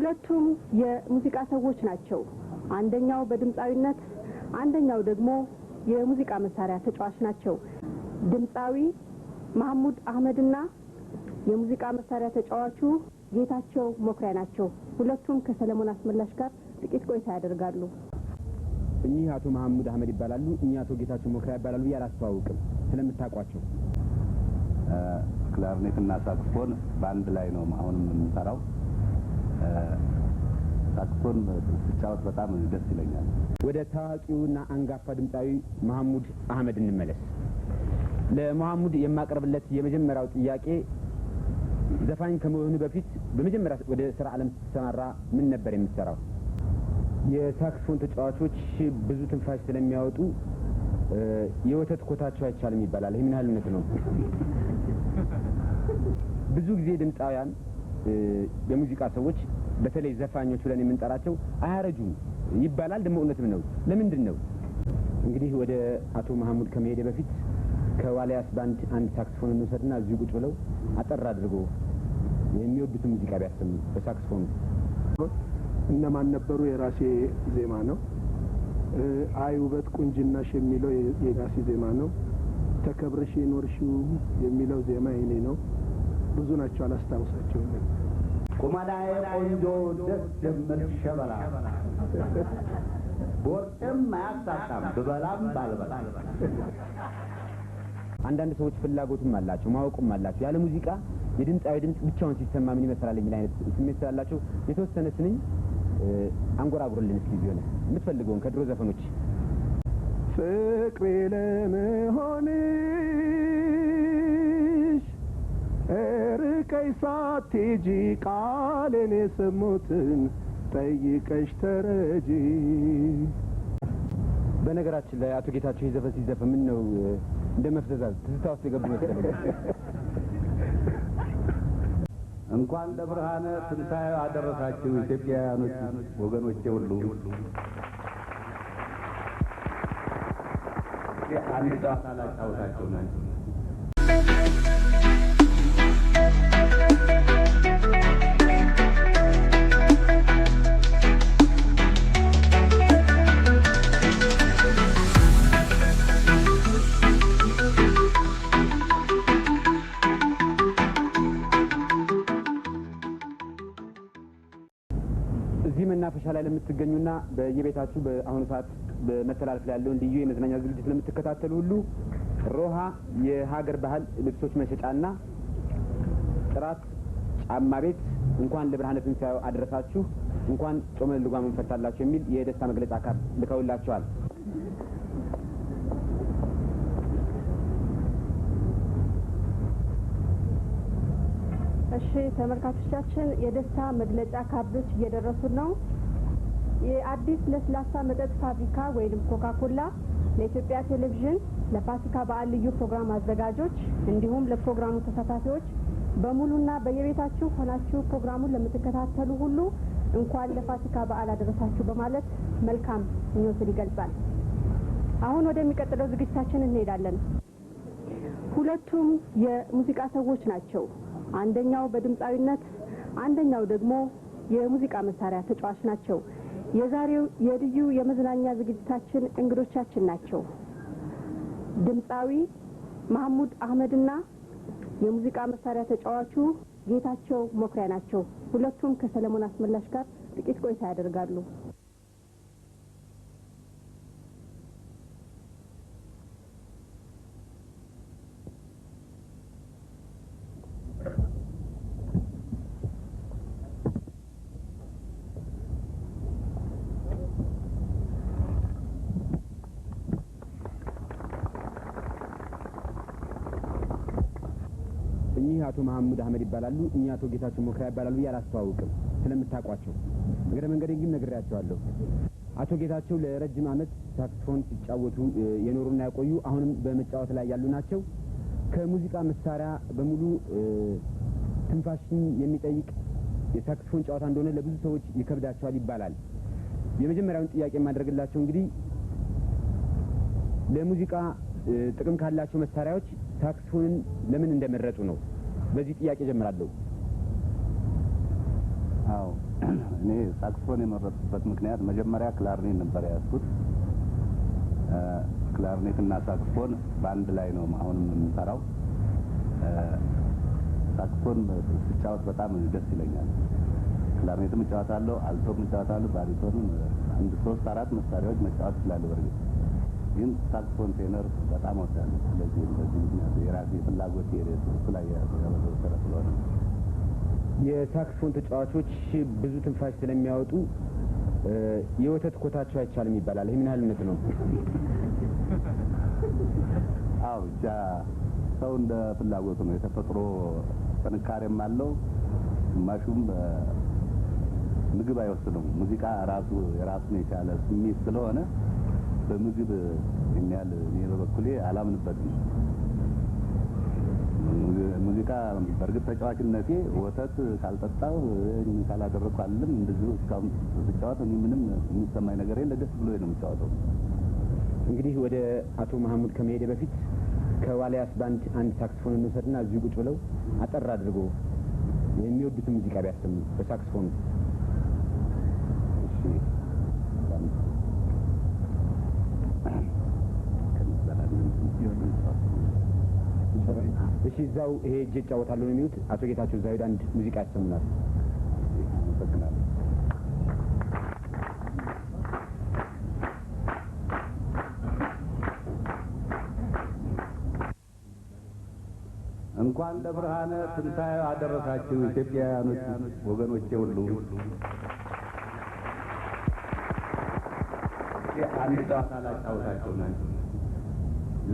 ሁለቱም የሙዚቃ ሰዎች ናቸው። አንደኛው በድምጻዊነት አንደኛው ደግሞ የሙዚቃ መሳሪያ ተጫዋች ናቸው። ድምጻዊ መሐሙድ አህመድና የሙዚቃ መሳሪያ ተጫዋቹ ጌታቸው መኩሪያ ናቸው። ሁለቱም ከሰለሞን አስመላሽ ጋር ጥቂት ቆይታ ያደርጋሉ። እኚህ አቶ መሐሙድ አህመድ ይባላሉ፣ እኚህ አቶ ጌታቸው መኩሪያ ይባላሉ። ያላስተዋውቅም ስለምታውቋቸው። ክላርኔትና ሳክስፎን በአንድ ላይ ነው አሁንም የምንሰራው። ሳክስፎን ስጫወት በጣም ደስ ይለኛል። ወደ ታዋቂውና አንጋፋ ድምጻዊ መሐሙድ አህመድ እንመለስ። ለመሐሙድ የማቀርብለት የመጀመሪያው ጥያቄ ዘፋኝ ከመሆኑ በፊት በመጀመሪያ ወደ ስራ ዓለም ስትሰማራ ምን ነበር የምትሰራው? የሳክስፎን ተጫዋቾች ብዙ ትንፋሽ ስለሚያወጡ የወተት ኮታቸው አይቻልም ይባላል። ይሄ ምን ያህል እውነት ነው? ብዙ ጊዜ ድምጻውያን የሙዚቃ ሰዎች በተለይ ዘፋኞች ብለን የምንጠራቸው አያረጁም ይባላል። ደግሞ እውነትም ነው። ለምንድን ነው? እንግዲህ ወደ አቶ መሐሙድ ከመሄድ በፊት ከዋልያስ ባንድ አንድ ሳክስፎን እንውሰድና እዚሁ ቁጭ ብለው አጠር አድርጎ የሚወዱትን ሙዚቃ ቢያሰሙ በሳክስፎን። እነማን ነበሩ? የራሴ ዜማ ነው። አይ ውበት ቁንጅናሽ የሚለው የራሴ ዜማ ነው። ተከብረሽ የኖርሽው የሚለው ዜማ የኔ ነው። ብዙ ናቸው፣ አላስታውሳቸውም። ቁመናዬ ቆንጆ ደስ የምልሽ ሸበላ ቦርጭም አያሳጣም ብበላም ባልበላ። አንዳንድ ሰዎች ፍላጎትም አላቸው ማወቁም አላቸው። ያለ ሙዚቃ የድምጻዊ ድምጽ ብቻውን ሲሰማ ምን ይመስላል የሚል አይነት ስሜት ስላላቸው የተወሰነ ስንኝ አንጎራጉርልን እስኪ ቢሆን የምትፈልገውን ከድሮ ዘፈኖች። ፍቅሬ ለመሆንሽ ርቀሽ ሳትሄጂ ቃሌን የሰሙትን ጠይቀሽ ተረጂ። በነገራችን ላይ አቶ ጌታቸው የዘፈን ሲዘፈን ምን ነው እንደ መፍዘዛዝ ትዝታ ውስጥ የገቡ ይመስላል። እንኳን ለብርሃነ ትንሣኤው አደረሳችሁ ኢትዮጵያውያኖች ወገኖቼ ሁሉ። አንድ ጨዋታ ላጫውታችሁ ነው። መናፈሻ ላይ ለምትገኙና በየቤታችሁ በአሁኑ ሰዓት በመተላለፍ ላይ ያለውን ልዩ የመዝናኛ ዝግጅት ለምትከታተሉ ሁሉ ሮሃ የሀገር ባህል ልብሶች መሸጫና ጥራት ጫማ ቤት እንኳን ለብርሃነ ትንሣኤው አደረሳችሁ፣ እንኳን ጾመ ልጓም ፈታላችሁ የሚል የደስታ መግለጫ ካርድ ልከውላችኋል። እሺ ተመልካቾቻችን የደስታ መግለጫ ካርዶች እየደረሱ ነው። የአዲስ ለስላሳ መጠጥ ፋብሪካ ወይም ኮካኮላ ለኢትዮጵያ ቴሌቪዥን ለፋሲካ በዓል ልዩ ፕሮግራም አዘጋጆች እንዲሁም ለፕሮግራሙ ተሳታፊዎች በሙሉና በየቤታችሁ ሆናችሁ ፕሮግራሙን ለምትከታተሉ ሁሉ እንኳን ለፋሲካ በዓል አደረሳችሁ በማለት መልካም ምኞትን ይገልጻል። አሁን ወደሚቀጥለው ዝግጅታችን እንሄዳለን። ሁለቱም የሙዚቃ ሰዎች ናቸው። አንደኛው በድምጻዊነት አንደኛው ደግሞ የሙዚቃ መሳሪያ ተጫዋች ናቸው። የዛሬው የልዩ የመዝናኛ ዝግጅታችን እንግዶቻችን ናቸው። ድምጻዊ መሐሙድ አህመድና የሙዚቃ መሳሪያ ተጫዋቹ ጌታቸው መኩሪያ ናቸው። ሁለቱም ከሰለሞን አስመላሽ ጋር ጥቂት ቆይታ ያደርጋሉ። እኚህ አቶ መሐሙድ አህመድ ይባላሉ፣ እኚህ አቶ ጌታቸው መኩሪያ ይባላሉ። ያላስተዋውቅም ስለምታውቋቸው እግረ መንገዴን ግን ነግሬያቸዋለሁ። አቶ ጌታቸው ለረጅም ዓመት ሳክስፎን ሲጫወቱ የኖሩና ያቆዩ አሁንም በመጫወት ላይ ያሉ ናቸው። ከሙዚቃ መሳሪያ በሙሉ ትንፋሽን የሚጠይቅ የሳክስፎን ጨዋታ እንደሆነ ለብዙ ሰዎች ይከብዳቸዋል ይባላል። የመጀመሪያውን ጥያቄ የማደርግላቸው እንግዲህ ለሙዚቃ ጥቅም ካላቸው መሳሪያዎች ሳክስፎንን ለምን እንደመረጡ ነው። በዚህ ጥያቄ ጀምራለሁ። አዎ እኔ ሳክስፎን የመረጥኩበት ምክንያት መጀመሪያ ክላርኔት ነበር ያዝኩት። ክላርኔት እና ሳክስፎን በአንድ ላይ ነው አሁንም የምሰራው። ሳክስፎን ስጫወት በጣም ደስ ይለኛል። ክላርኔትም እጫወታለሁ፣ አልቶም እጫወታለሁ፣ ባሪቶንም አንድ 3-4 መሳሪያዎች መጫወት እችላለሁ። በርግጥ ግን ሳክስፎን ቴነር በጣም እወዳለሁ። ስለዚህ እንደዚህ የራሴ ፍላጎት እሱ ላይ ያበሰረ ስለሆነ የሳክስፎን ተጫዋቾች ብዙ ትንፋሽ ስለሚያወጡ የወተት ኮታቸው አይቻልም ይባላል። ይህ ምን ያህል እውነት ነው? አዎ ብቻ ሰው እንደ ፍላጎቱ ነው። የተፈጥሮ ጥንካሬም አለው። ግማሹም ምግብ አይወስነውም። ሙዚቃ ራሱ የራሱን የቻለ ስሜት ስለሆነ በምግብ የሚያል እኔ በበኩሌ አላምንበትም። ሙዚቃ በእርግጥ ተጫዋችነቴ ወተት ካልጠጣው ካላደረኩ አለም እንደዚሁ እስካሁን ስጫወት ምንም የሚሰማኝ ነገር የለ። ደስ ብሎ ነው የምጫወተው። እንግዲህ ወደ አቶ መሐሙድ ከመሄድ በፊት ከዋልያስ ባንድ አንድ ሳክስፎን እንውሰድና እዚሁ ቁጭ ብለው አጠር አድርጎ የሚወዱትን ሙዚቃ ቢያሰሙ በሳክስፎን። እሺ እዛው ይሄ እጄ እጫወታለሁ ነው የሚሉት አቶ ጌታቸው። እዛው አንድ ሙዚቃ ያሰሙናል። እንኳን ለብርሃነ ትንሣኤ አደረሳችሁ ኢትዮጵያውያኖች ወገኖቼ ሁሉ። አንድ ጨዋታ ላጫወታችሁ ነው።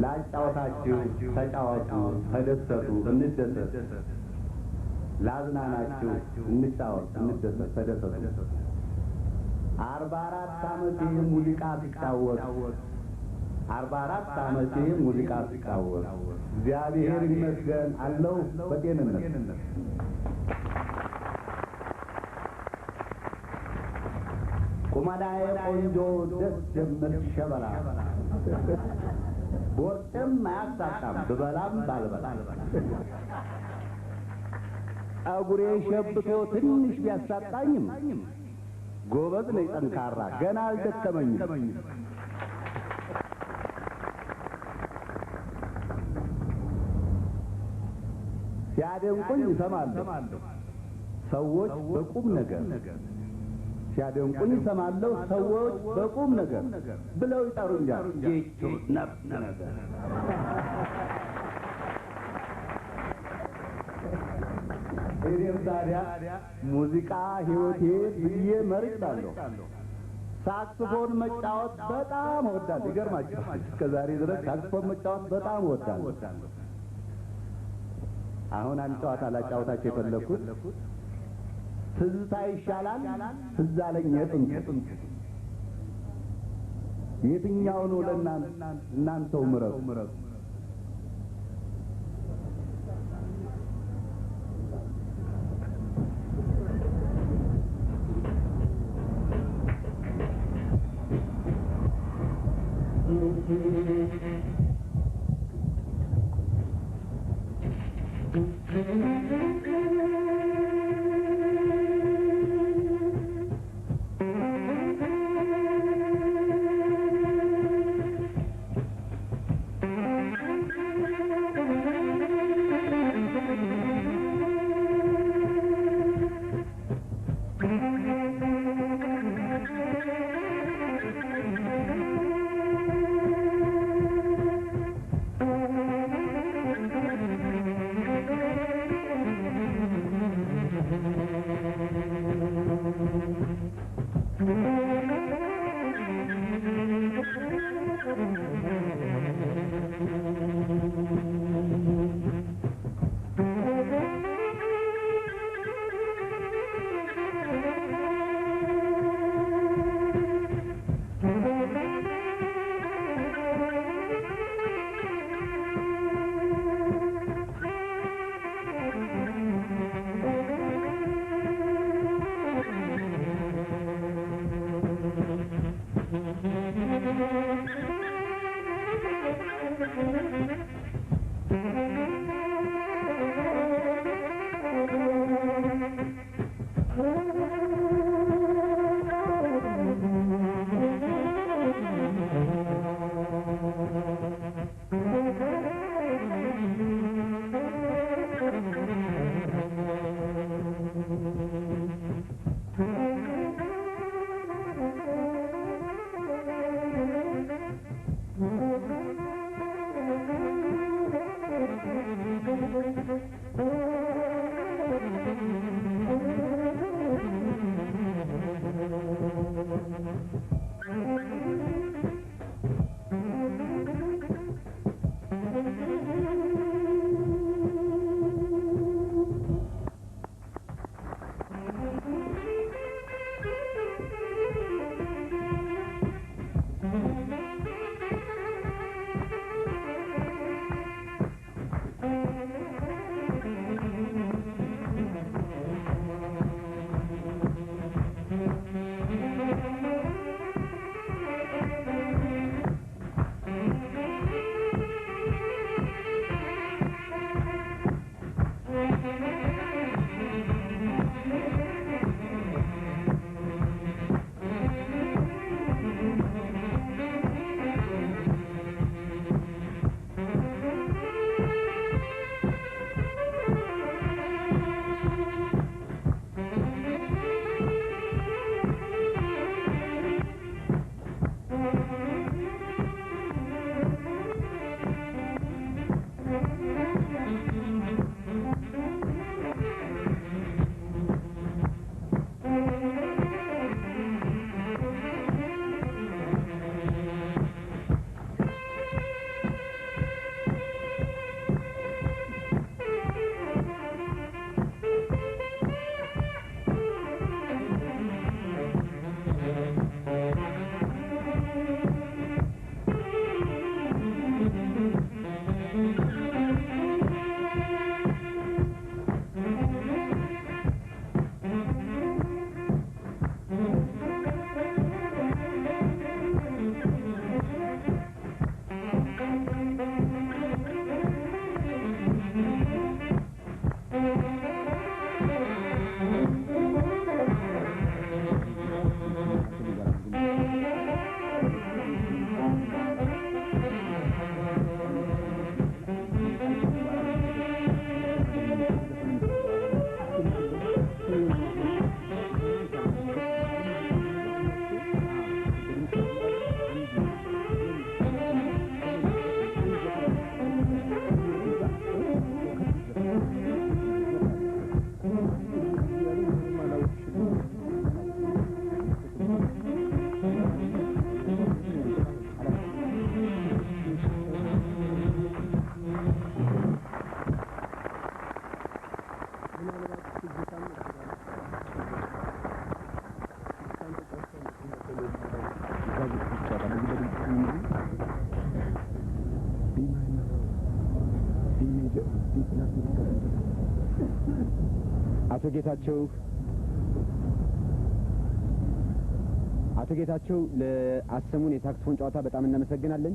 ላጫወታችሁ፣ ተጫወቱ፣ ተደሰቱ፣ እንደሰት። ላዝናናችሁ፣ እንጫወት፣ እንደሰት፣ ተደሰቱ። 44 ዓመቴ ሙዚቃ ሲጫወት 44 ዓመቴ ሙዚቃ ሲጫወት እግዚአብሔር ይመስገን አለው በጤንነት። ቁመናዬ ቆንጆ ደስ ጀምር ሸበላ ቦርጭም አያሳጣም ብበላም ባልበላ። ጸጉሬ ሸብቶ ትንሽ ቢያሳጣኝም ጎበዝ ነኝ ጠንካራ ገና አልደከመኝም። ሲያደንቁኝ እሰማለሁ ሰዎች በቁም ነገር ሲያደንቁኝ እሰማለሁ ሰዎች በቁም ነገር ብለው ይጠሩኛል። ጌቾ ነገር እኔም ታዲያ ሙዚቃ ሕይወቴ ብዬ መርጫለሁ። ሳክስፎን መጫወት በጣም እወዳለሁ። ይገርማችኋል እስከዛሬ ድረስ ሳክስፎን መጫወት በጣም እወዳለሁ። አሁን አንድ ጨዋታ ላጫወታችሁ የፈለኩት ትዝታ ይሻላል ትዝ አለኝ የጥንቱ። የትኛው ነው ለእናንተው ምረጡ። አቶ ጌታቸው ለአሰሙን የሳክስፎን ጨዋታ በጣም እናመሰግናለን።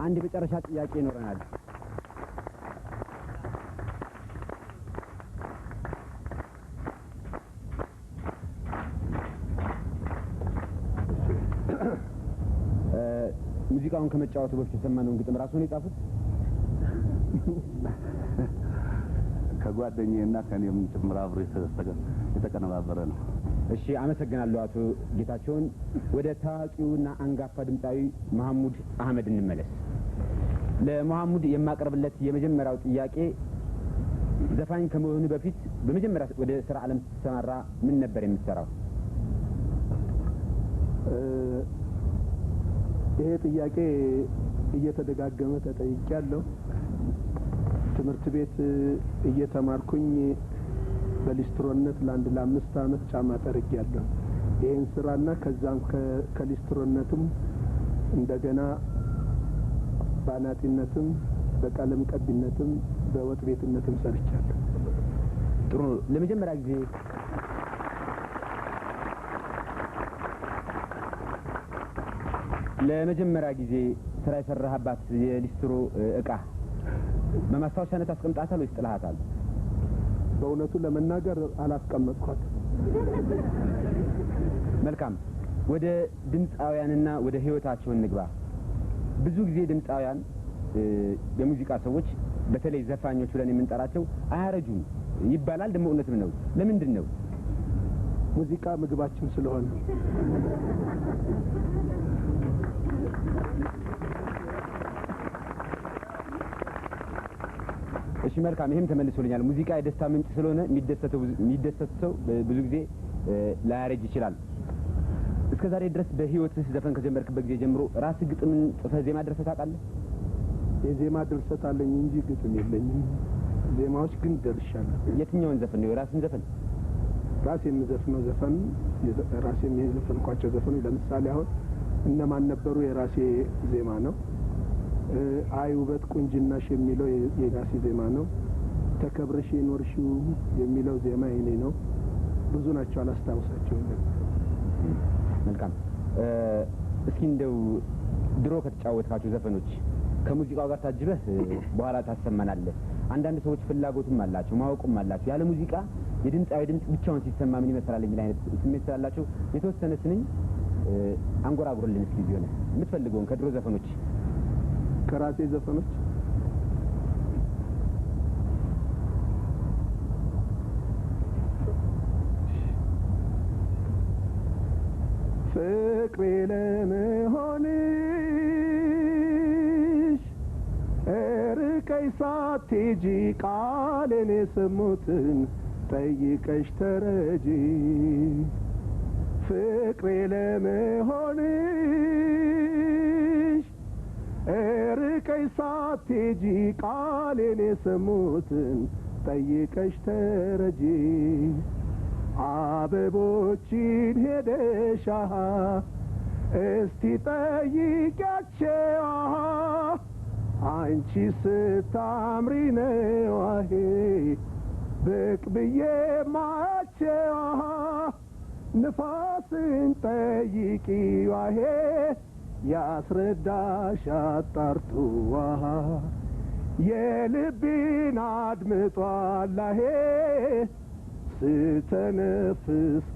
አንድ የመጨረሻ ጥያቄ ይኖረናል። ሙዚቃውን ከመጫወቱ በፊት የሰማነውን ግጥም ራሱን የጻፉት? ከጓደኛዬና ከኔም ጭምር አብሮ የተቀነባበረ ነው። እሺ፣ አመሰግናለሁ አቶ ጌታቸውን። ወደ ታዋቂውና አንጋፋ ድምፃዊ መሐሙድ አህመድ እንመለስ። ለመሐሙድ የማቀርብለት የመጀመሪያው ጥያቄ ዘፋኝ ከመሆኑ በፊት በመጀመሪያ ወደ ስራ ዓለም ስትሰማራ ምን ነበር የምትሰራው? ይሄ ጥያቄ እየተደጋገመ ተጠይቄያለሁ። ትምህርት ቤት እየተማርኩኝ በሊስትሮነት ለ5 ዓመት ጫማ ጠርጌያለሁ። ይሄን ስራና ከዛም ከሊስትሮነትም እንደገና ባናጢነትም በቀለም ቀቢነትም በወጥ ቤትነትም ሰርቻለሁ። ጥሩ። ለመጀመሪያ ጊዜ ስራ የሰራህባት የሊስትሮ እቃ በማስታወሻነት አስቀምጣታል ወይስ ጥላሃታል? በእውነቱ ለመናገር አላስቀመጥኳት። መልካም። ወደ ድምፃውያንና ወደ ህይወታቸው እንግባ። ብዙ ጊዜ ድምፃውያን የሙዚቃ ሰዎች በተለይ ዘፋኞች ብለን የምንጠራቸው አያረጁም ይባላል። ደግሞ እውነትም ነው። ለምንድን ነው? ሙዚቃ ምግባችን ስለሆነ። እሺ፣ መልካም። ይሄም ተመልሶልኛል። ሙዚቃ የደስታ ምንጭ ስለሆነ የሚደሰት ሰው ብዙ ጊዜ ላያረጅ ይችላል። እስከ ዛሬ ድረስ በህይወትህ ዘፈን ከጀመርክበት ጊዜ ጀምሮ ራስህ ግጥምን ጽፈህ ዜማ ድርሰት ታውቃለህ? የዜማ ድርሰት አለኝ እንጂ ግጥም የለኝም። ዜማዎች ግን ደርሻለሁ። የትኛውን ዘፈን ነው? የራስህን ዘፈን? ራሴ የምዘፍነው ዘፈን ራሴ የዘፈንኳቸው ዘፈኖች ለምሳሌ አሁን እነማን ነበሩ የራሴ ዜማ ነው። አይ ውበት ቁንጅናሽ የሚለው የራሴ ዜማ ነው። ተከብረሽ የኖርሽው የሚለው ዜማ የኔ ነው። ብዙ ናቸው፣ አላስታውሳቸውም። መልካም። እስኪ እንደው ድሮ ከተጫወትካቸው ዘፈኖች ከሙዚቃው ጋር ታጅበህ በኋላ ታሰማናለህ። አንዳንድ ሰዎች ፍላጎቱም አላቸው ማወቁም አላቸው ያለ ሙዚቃ የድምፃዊ ድምፅ ብቻውን ሲሰማ ምን ይመስላል የሚል አይነት ስሜት ስላላቸው የተወሰነ ስንኝ አንጎራጉርልን እስኪ ቢሆን የምትፈልገውን ከድሮ ዘፈኖች። ከራሴ ዘፈኖች ፍቅሬ ለመሆንሽ እርቀይ ሳትሄጂ ቃሌን የሰሙትን ጠይቀሽ ተረጂ። ፍቅሬ ለመሆንሽ እርቀይ ሳትሄጂ ቃሌን የሰሙትን ጠይቀሽ ተረጂ። አበቦችን ሄደሽ እስቲ ጠይቂያቸው አንቺ ስታምሪ ነው ብቅ ብዬ ማያቸው። ንፋስን ጠይቂ ያስረዳሽ አጣርቶ የልቤን አድምጧል ስተነፍስ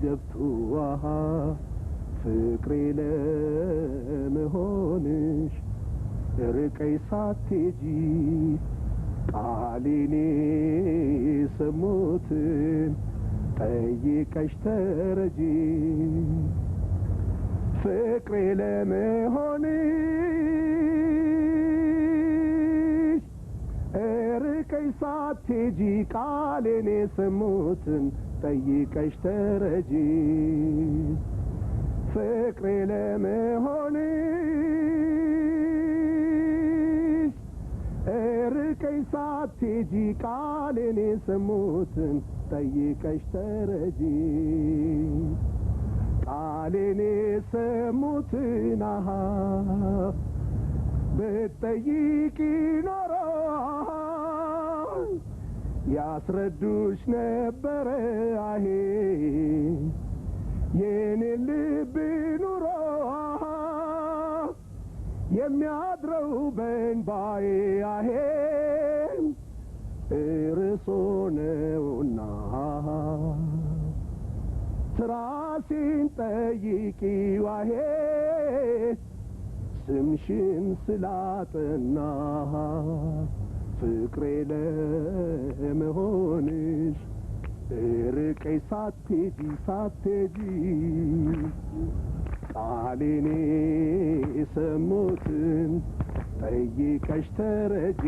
ገብቶ ፍቅሬ ለመሆንሽ ርቀይ ሳትሄጂ ቃሌን የሰሙትን ጠይቀሽ ተረጂ። ፍቅሬ ለመሆንሽ ርቀይ ሳትሄጂ ቃሌን የሰሙትን ጠይቀሽ ተረጂ። ፍቅሬ ለመሆንሽ ርቀይ ሳትሄጂ ቃሌን የሰሙትን ጠይቀሽ ተረጂ። ቃሌን የሰሙትን ብትጠይቂ ኖሮ ያስረዱሽ ነበረ አሄ የኔ ልብ ኑሮ የሚያድረው በእንባዬ አሄ እርሶ ነውና ስራሽን ጠይቂው አሄ ስምሽን ስላጠና ፍቅሬ ለመሆንሽ ርቀይ ሳትሄጂ ቃሌን የሰሙትን ጠይቀሽ ተረጂ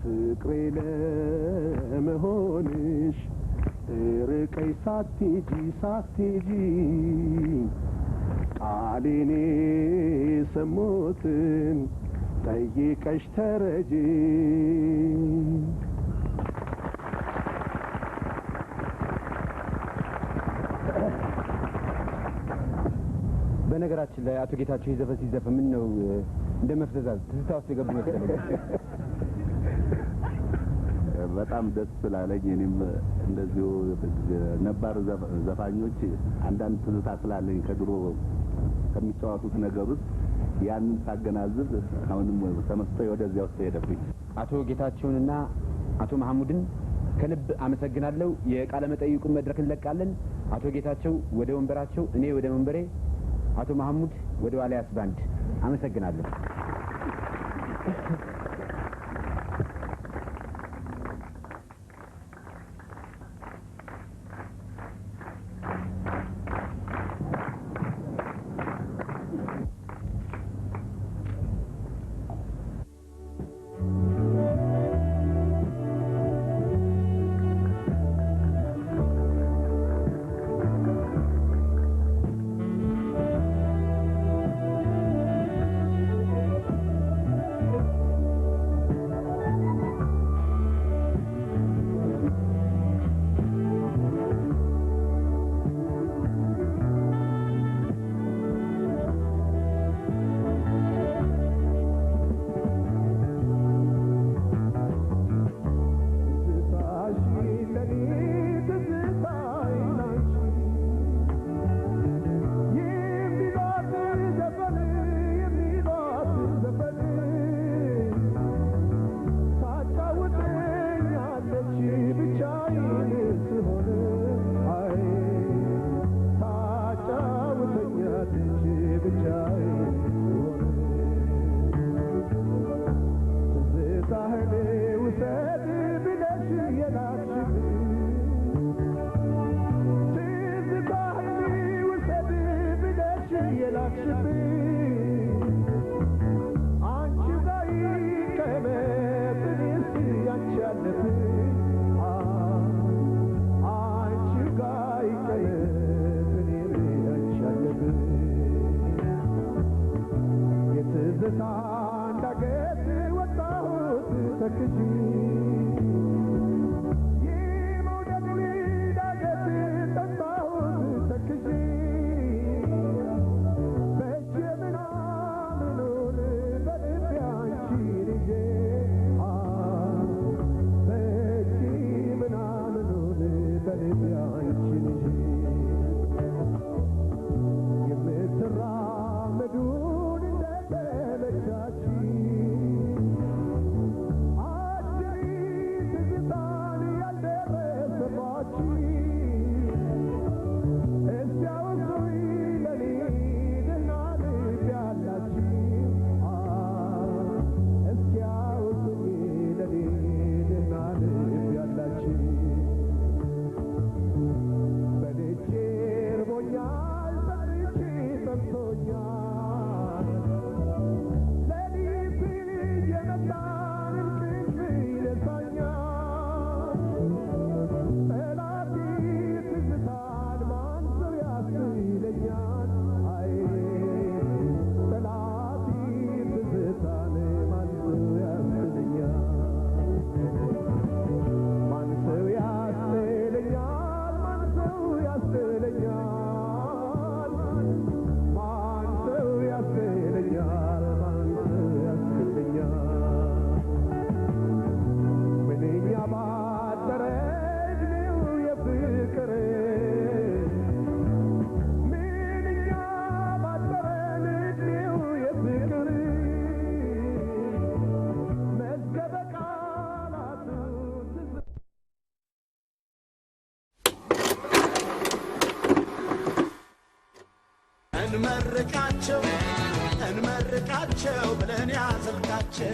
ፍቅሬ ለመሆንሽ ርቀይ ሳትሄጂ ቃሌን የሰሙትን ጠይቀሽ ተረጂ። በነገራችን ላይ አቶ ጌታቸው ይዘፈን ሲዘፈን ምን ነው እንደ መፍዘዛዝ ትዝታ ውስጥ የገቡ መሰለኝ። በጣም ደስ ስላለኝ እኔም እንደዚሁ ነባር ዘፋኞች አንዳንድ ትዝታ ስላለኝ ከድሮ ከሚጫወቱት ነገር ውስጥ ያንን ሳገናዝብ አሁንም ተመስጦ ወደዚያ ውስጥ ሄደብኝ። አቶ ጌታቸውንና አቶ መሐሙድን ከልብ አመሰግናለሁ። የቃለ መጠይቁን መድረክ እንለቃለን። አቶ ጌታቸው ወደ ወንበራቸው፣ እኔ ወደ መንበሬ፣ አቶ መሐሙድ ወደ ዋልያስ ባንድ። አመሰግናለሁ። እንመርቃቸው ብለን ያዘልቃቸው